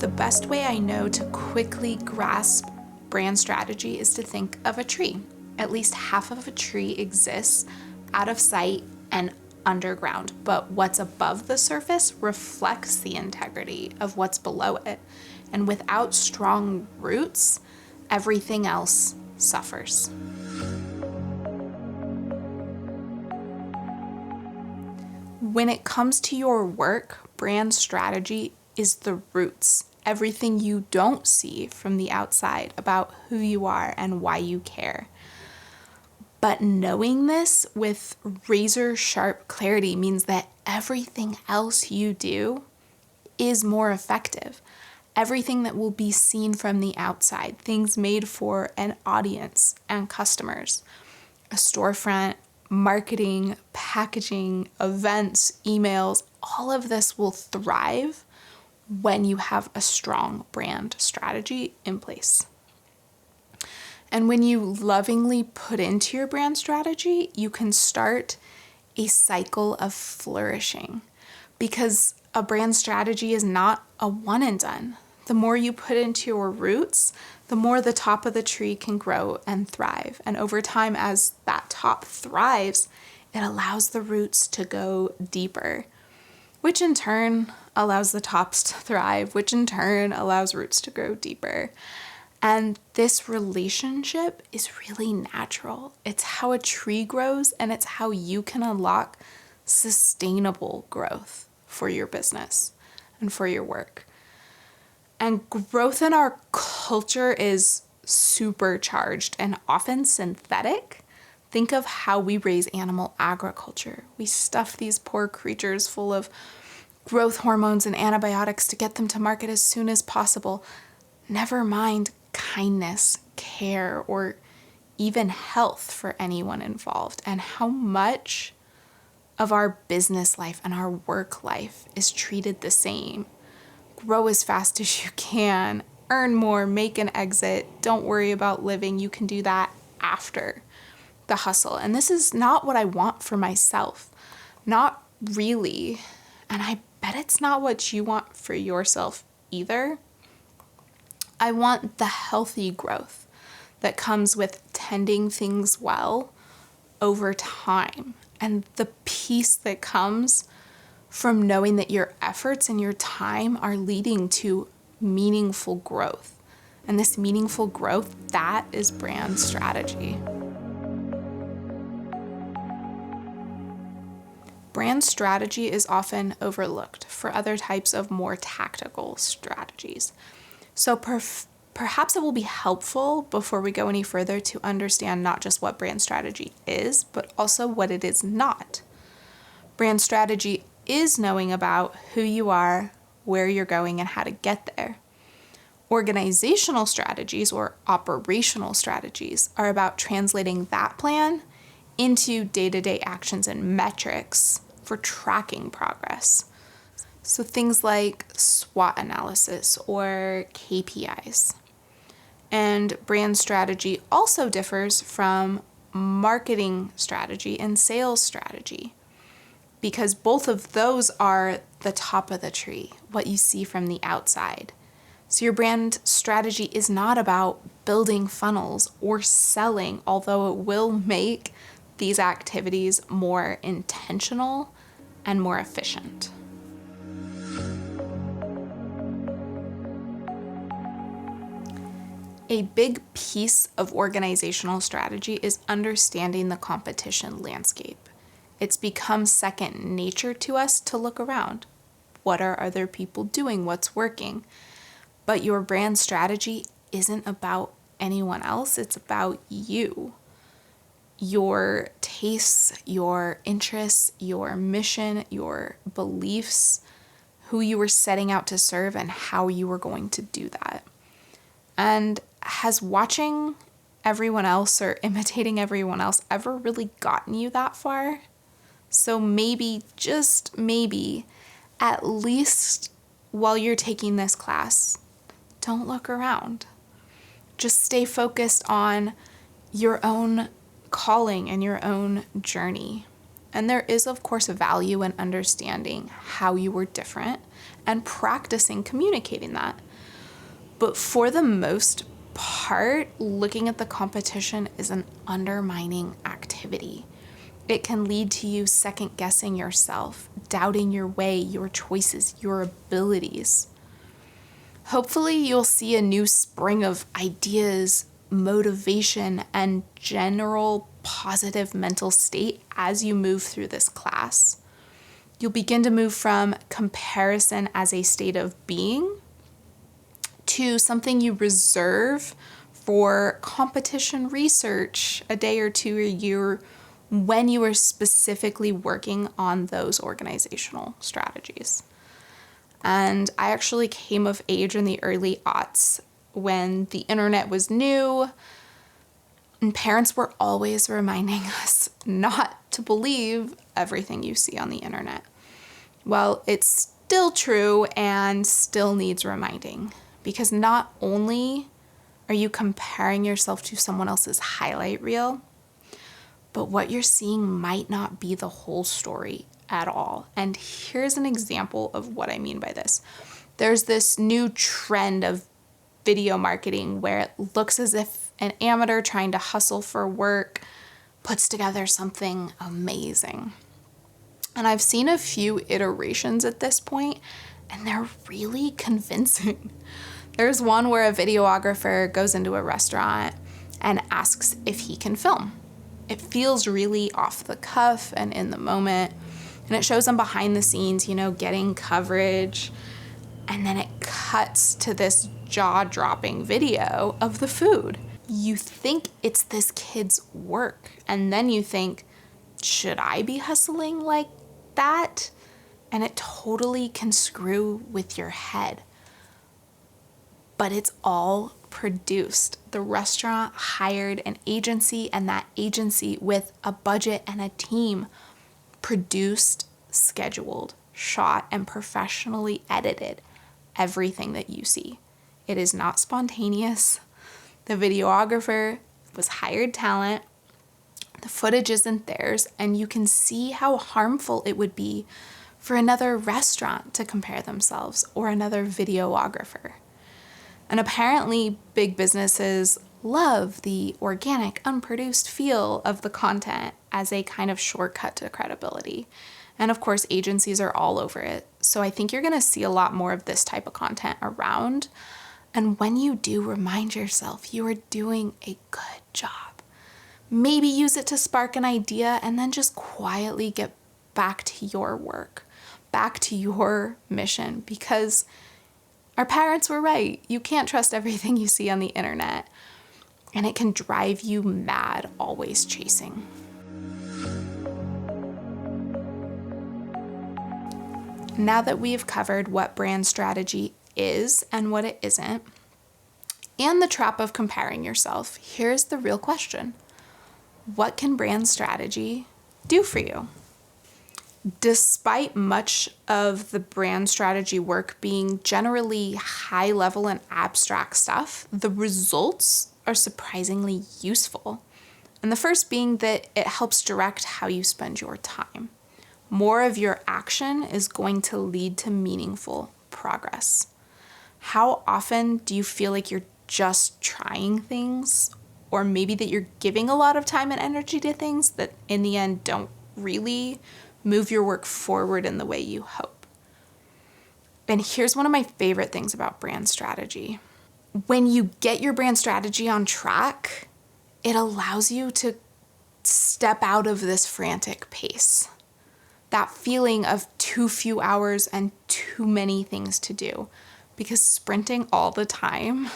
The best way I know to quickly grasp brand strategy is to think of a tree. At least half of a tree exists out of sight and underground, but what's above the surface reflects the integrity of what's below it. And without strong roots, everything else suffers. When it comes to your work, brand strategy is the roots. Everything you don't see from the outside about who you are and why you care. But knowing this with razor sharp clarity means that everything else you do is more effective. Everything that will be seen from the outside, things made for an audience and customers, a storefront, marketing, packaging, events, emails, all of this will thrive when you have a strong brand strategy in place. And when you lovingly put into your brand strategy, you can start a cycle of flourishing, because a brand strategy is not a one and done. The more you put into your roots, the more the top of the tree can grow and thrive. And over time, as that top thrives, it allows the roots to go deeper, which in turn allows the tops to thrive, which in turn allows roots to grow deeper. And this relationship is really natural. It's how a tree grows, and it's how you can unlock sustainable growth for your business and for your work. And growth in our culture is supercharged and often synthetic. Think of how we raise animal agriculture. We stuff these poor creatures full of growth hormones and antibiotics to get them to market as soon as possible. Never mind kindness, care, or even health for anyone involved. And how much of our business life and our work life is treated the same. Grow as fast as you can, earn more, make an exit, don't worry about living. You can do that after the hustle. And this is not what I want for myself. Not really. And I bet it's not what you want for yourself either. I want the healthy growth that comes with tending things well over time, and the peace that comes from knowing that your efforts and your time are leading to meaningful growth. And this meaningful growth, that is brand strategy. Brand strategy is often overlooked for other types of more tactical strategies. So perhaps it will be helpful before we go any further to understand not just what brand strategy is, but also what it is not. Brand strategy is knowing about who you are, where you're going, and how to get there. Organizational strategies or operational strategies are about translating that plan into day-to-day actions and metrics for tracking progress. So things like SWOT analysis or KPIs. And brand strategy also differs from marketing strategy and sales strategy, because both of those are the top of the tree, what you see from the outside. So your brand strategy is not about building funnels or selling, although it will make these activities more intentional and more efficient. A big piece of organizational strategy is understanding the competition landscape. It's become second nature to us to look around. What are other people doing? What's working? But your brand strategy isn't about anyone else. It's about you. Your tastes, your interests, your mission, your beliefs, who you were setting out to serve, and how you were going to do that. And has watching everyone else or imitating everyone else ever really gotten you that far? So maybe, just maybe, at least while you're taking this class, don't look around. Just stay focused on your own calling and your own journey. And there is, of course, a value in understanding how you were different and practicing communicating that. But for the most part, looking at the competition is an undermining activity. It can lead to you second guessing yourself, doubting your way, your choices, your abilities. Hopefully, you'll see a new spring of ideas, motivation, and general positive mental state as you move through this class. You'll begin to move from comparison as a state of being to something you reserve for competition research a day or two a year when you are specifically working on those organizational strategies. And I actually came of age in the early aughts when the internet was new, and parents were always reminding us not to believe everything you see on the internet. Well, it's still true and still needs reminding, because not only are you comparing yourself to someone else's highlight reel, but what you're seeing might not be the whole story at all. And here's an example of what I mean by this. There's this new trend of video marketing where it looks as if an amateur trying to hustle for work puts together something amazing. And I've seen a few iterations at this point, and they're really convincing. There's one where a videographer goes into a restaurant and asks if he can film. It feels really off the cuff and in the moment, and it shows him behind the scenes, getting coverage, and then it cuts to this jaw-dropping video of the food. You think it's this kid's work, and then you think, should I be hustling like that? And it totally can screw with your head. But it's all produced. The restaurant hired an agency, and that agency, with a budget and a team, produced, scheduled, shot, and professionally edited everything that you see. It is not spontaneous. The videographer was hired talent. The footage isn't theirs, and you can see how harmful it would be for another restaurant to compare themselves, or another videographer. And apparently, big businesses love the organic, unproduced feel of the content as a kind of shortcut to credibility. And of course, agencies are all over it. So I think you're going to see a lot more of this type of content around. And when you do, remind yourself you are doing a good job. Maybe use it to spark an idea, and then just quietly get back to your work, back to your mission, because our parents were right. You can't trust everything you see on the internet, and it can drive you mad always chasing. Now that we've covered what brand strategy is and what it isn't, and the trap of comparing yourself, here's the real question. What can brand strategy do for you? Despite much of the brand strategy work being generally high level and abstract stuff, the results are surprisingly useful. And the first being that it helps direct how you spend your time. More of your action is going to lead to meaningful progress. How often do you feel like you're just trying things, or maybe that you're giving a lot of time and energy to things that in the end don't really move your work forward in the way you hope? And here's one of my favorite things about brand strategy. When you get your brand strategy on track, it allows you to step out of this frantic pace. That feeling of too few hours and too many things to do, because sprinting all the time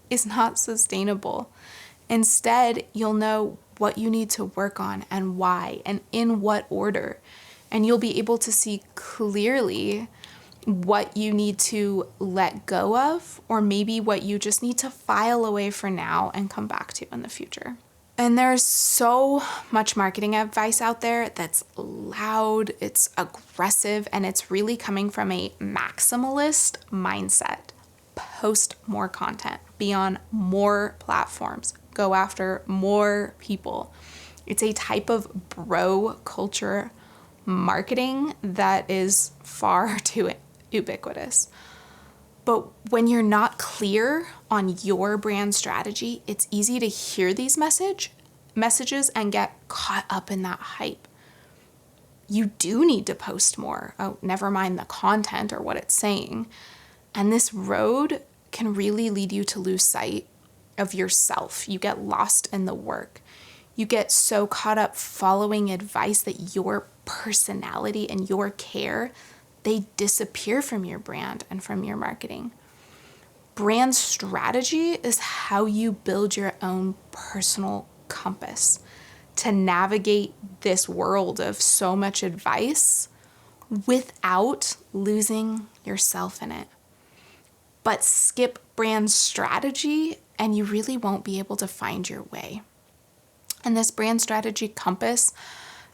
is not sustainable. Instead, you'll know what you need to work on and why and in what order, and you'll be able to see clearly what you need to let go of, or maybe what you just need to file away for now and come back to in the future. And there's so much marketing advice out there that's loud, it's aggressive, and it's really coming from a maximalist mindset. Post more content, be on more platforms, go after more people. It's a type of bro culture marketing that is far too ubiquitous. But when you're not clear on your brand strategy, it's easy to hear these messages and get caught up in that hype. You do need to post more. Oh, never mind the content or what it's saying. And this road can really lead you to lose sight of yourself. You get lost in the work. You get so caught up following advice that your personality and your care, they disappear from your brand and from your marketing. Brand strategy is how you build your own personal compass to navigate this world of so much advice without losing yourself in it. But skip brand strategy and you really won't be able to find your way. And this brand strategy compass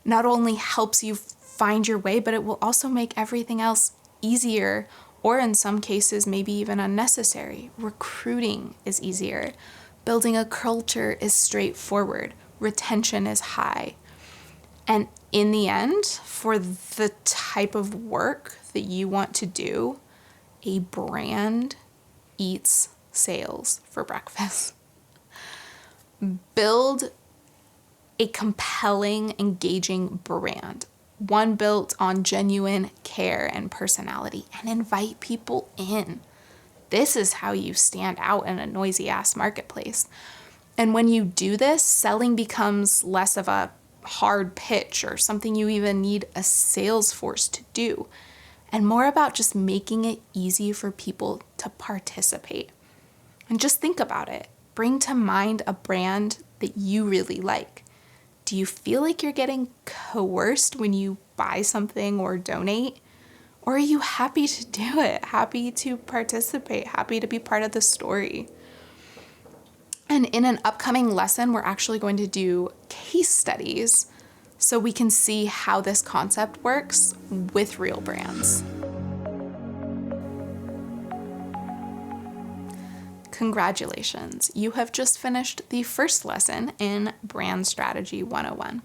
not only helps you find your way, but it will also make everything else easier, or in some cases, maybe even unnecessary. Recruiting is easier. Building a culture is straightforward. Retention is high. And in the end, for the type of work that you want to do, a brand eats sales for breakfast. Build a compelling, engaging brand, one built on genuine care and personality, and invite people in. This is how you stand out in a noisy ass marketplace. And when you do this, selling becomes less of a hard pitch or something you even need a sales force to do, and more about just making it easy for people to participate. And just think about it. Bring to mind a brand that you really like. Do you feel like you're getting coerced when you buy something or donate? Or are you happy to do it, happy to participate, happy to be part of the story? And in an upcoming lesson, we're actually going to do case studies so we can see how this concept works with real brands. Congratulations, you have just finished the first lesson in Brand Strategy 101.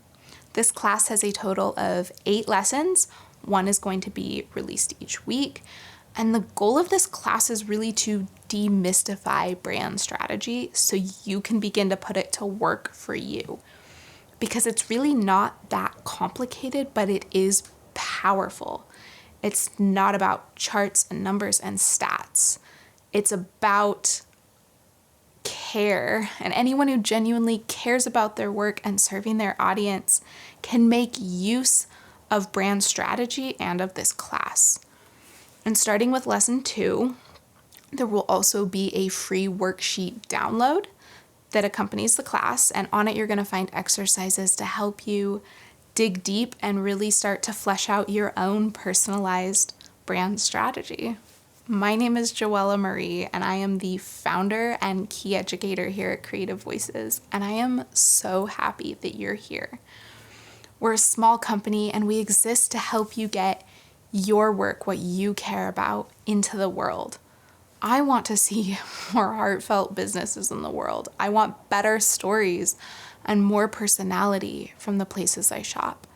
This class has a total of 8 lessons. One is going to be released each week. And the goal of this class is really to demystify brand strategy so you can begin to put it to work for you. Because it's really not that complicated, but it is powerful. It's not about charts and numbers and stats. It's about care, and anyone who genuinely cares about their work and serving their audience can make use of brand strategy and of this class. And starting with lesson 2, there will also be a free worksheet download that accompanies the class, and on it you're going to find exercises to help you dig deep and really start to flesh out your own personalized brand strategy. My name is Joella Marie, and I am the founder and key educator here at Creative Voices, and I am so happy that you're here. We're a small company, and we exist to help you get your work, what you care about, into the world. I want to see more heartfelt businesses in the world. I want better stories and more personality from the places I shop.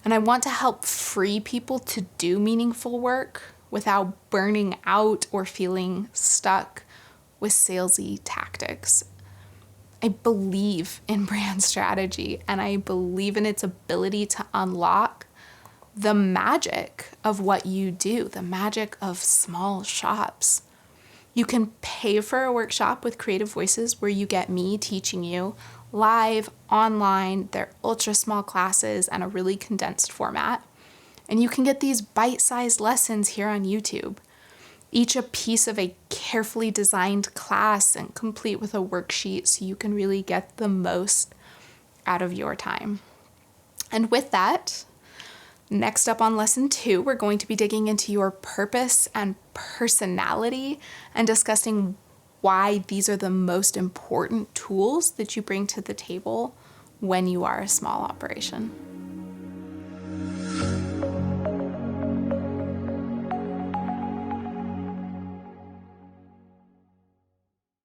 And I want to help free people to do meaningful work without burning out or feeling stuck with salesy tactics. I believe in brand strategy, and I believe in its ability to unlock the magic of what you do, the magic of small shops. You can pay for a workshop with Creative Voices where you get me teaching you live, online. They're ultra small classes and a really condensed format. And you can get these bite-sized lessons here on YouTube, each a piece of a carefully designed class and complete with a worksheet so you can really get the most out of your time. And with that, next up on lesson 2, we're going to be digging into your purpose and personality and discussing why these are the most important tools that you bring to the table when you are a small operation.